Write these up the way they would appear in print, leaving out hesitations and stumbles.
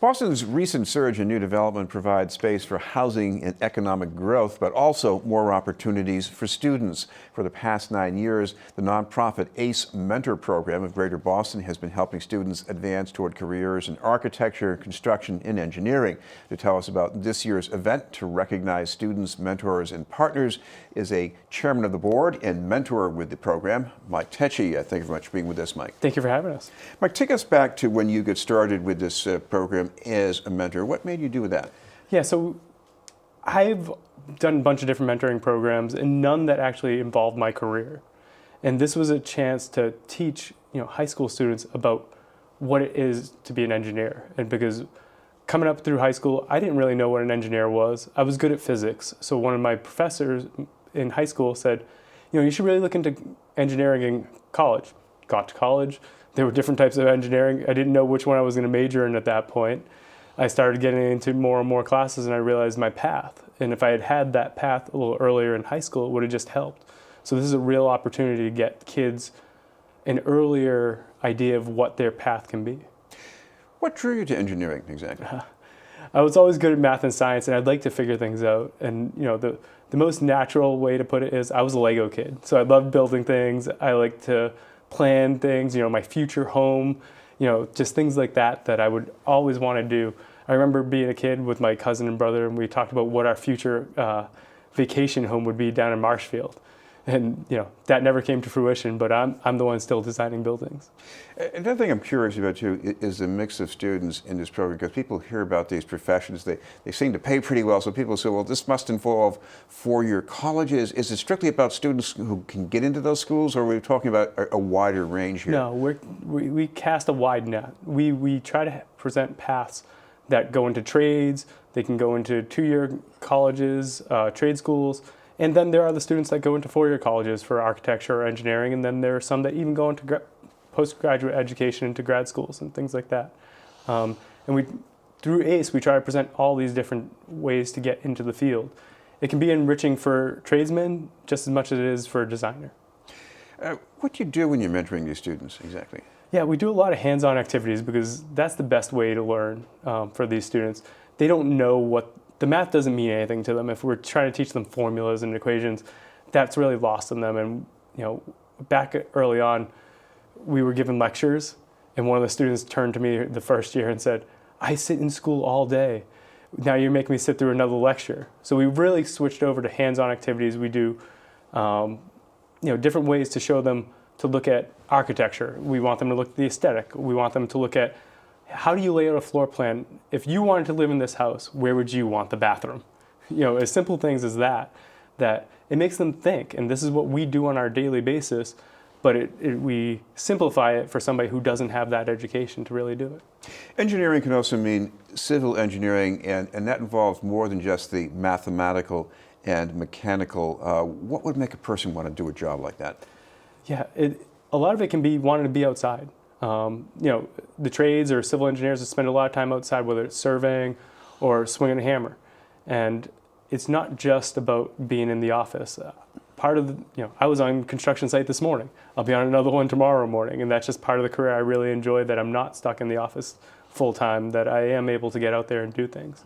Boston's recent surge in new development provides space for housing and economic growth, but also more opportunities for students. For the past 9 years, the nonprofit ACE Mentor Program of Greater Boston has been helping students advance toward careers in architecture, construction, and engineering. To tell us about this year's event to recognize students, mentors, and partners is a chairman of the board and mentor with the program, Mike Tecci. Thank you very much for being with us, Mike. Thank you for having us. Mike, take us back to when you got started with this program as a mentor. What made you do that? Yeah, so I've done a bunch of different mentoring programs and none that actually involved my career. And this was a chance to teach, high school students about what it is to be an engineer. And because coming up through high school, I didn't really know what an engineer was. I was good at physics. So one of my professors in high school said, you should really look into engineering in college. Got to college. There were different types of engineering. I didn't know which one I was going to major in at that point. I started getting into more and more classes and I realized my path. And if I had had that path a little earlier in high school, it would have just helped. So this is a real opportunity to get kids an earlier idea of what their path can be. What drew you to engineering exactly? I was always good at math and science and I'd like to figure things out. And the most natural way to put it is I was a Lego kid. So I loved building things. I like to plan things, my future home, just things like that I would always want to do. I remember being a kid with my cousin and brother and we talked about what our future vacation home would be down in Marshfield. And that never came to fruition, but I'm the one still designing buildings. Another thing I'm curious about too is the mix of students in this program, because people hear about these professions, they seem to pay pretty well, so people say, well, this must involve four-year colleges. Is it strictly about students who can get into those schools, or are we talking about a wider range here? No, we cast a wide net. We try to present paths that go into trades, they can go into two-year colleges, trade schools, and then there are the students that go into four-year colleges for architecture or engineering, and then there are some that even go into postgraduate education into grad schools and things like that. And through ACE, we try to present all these different ways to get into the field. It can be enriching for tradesmen just as much as it is for a designer. What do you do when you're mentoring these students exactly? Yeah, we do a lot of hands-on activities because that's the best way to learn for these students. They don't know the math doesn't mean anything to them. If we're trying to teach them formulas and equations, that's really lost on them. And back early on, we were given lectures, and one of the students turned to me the first year and said, "I sit in school all day. Now you're making me sit through another lecture." So we really switched over to hands-on activities. We do, different ways to show them to look at architecture. We want them to look at the aesthetic. We want them to look at how do you lay out a floor plan? If you wanted to live in this house, where would you want the bathroom? As simple things as that it makes them think. And this is what we do on our daily basis, but we simplify it for somebody who doesn't have that education to really do it. Engineering can also mean civil engineering, and that involves more than just the mathematical and mechanical. What would make a person want to do a job like that? Yeah, a lot of it can be wanting to be outside. The trades or civil engineers spend a lot of time outside, whether it's surveying or swinging a hammer. And it's not just about being in the office. Part of I was on a construction site this morning. I'll be on another one tomorrow morning. And that's just part of the career I really enjoy, that I'm not stuck in the office full time, that I am able to get out there and do things.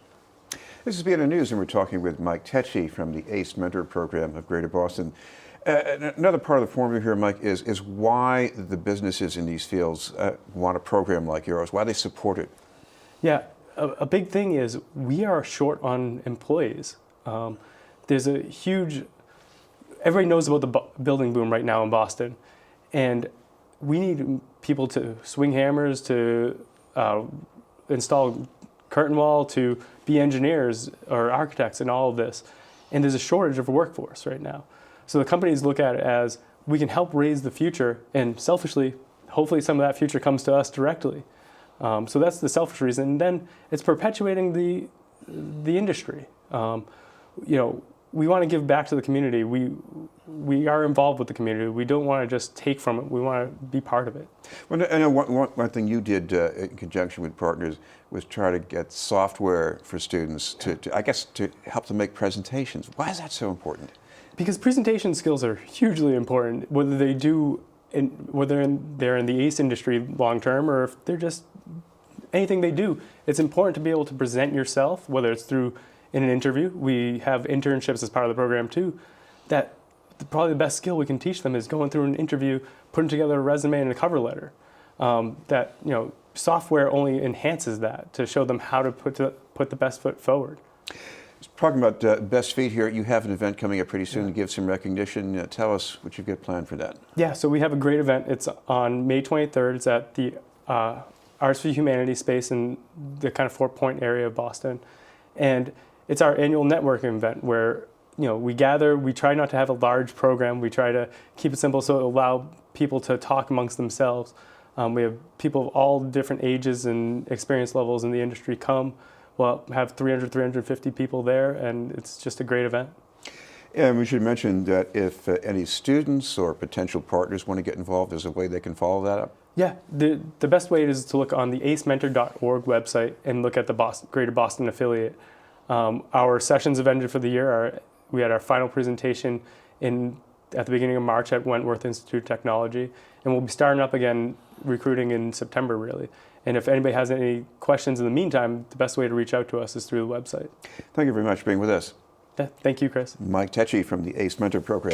This is BNN News, and we're talking with Mike Tecci from the ACE Mentor Program of Greater Boston. Another part of the formula here, Mike, is why the businesses in these fields want a program like yours, why they support it. Yeah, a big thing is we are short on employees. There's a huge, everybody knows about the building boom right now in Boston, and we need people to swing hammers, to install curtain wall, to be engineers or architects and all of this. And there's a shortage of a workforce right now. So the companies look at it as we can help raise the future, and selfishly, hopefully some of that future comes to us directly. So that's the selfish reason. And then it's perpetuating the industry. We want to give back to the community. We are involved with the community. We don't want to just take from it. We want to be part of it. Well, I know one thing you did in conjunction with partners was try to get software for students to help them make presentations. Why is that so important? Because presentation skills are hugely important, whether they're in the ACE industry long term, or if they're just anything they do, it's important to be able to present yourself, whether it's through in an interview. We have internships as part of the program too. That probably the best skill we can teach them is going through an interview, putting together a resume and a cover letter. That software only enhances that to show them how to put the best foot forward. Talking about best feet here, you have an event coming up pretty soon to give some recognition. Tell us what you've got planned for that. Yeah, so we have a great event. It's on May 23rd. It's at the Arts for Humanity space in the kind of Fort Point area of Boston. And it's our annual networking event where we gather. We try not to have a large program. We try to keep it simple so it allow people to talk amongst themselves. We have people of all different ages and experience levels in the industry come. We'll have 300, 350 people there, and it's just a great event. And we should mention that if any students or potential partners want to get involved, there's a way they can follow that up. Yeah, the best way is to look on the acementor.org website and look at the Greater Boston affiliate. Our sessions have ended for the year. We had our final presentation at the beginning of March at Wentworth Institute of Technology, and we'll be starting up again recruiting in September, really. And if anybody has any questions in the meantime, the best way to reach out to us is through the website. Thank you very much for being with us. Yeah, thank you, Chris. Mike Tecci from the ACE Mentor Program.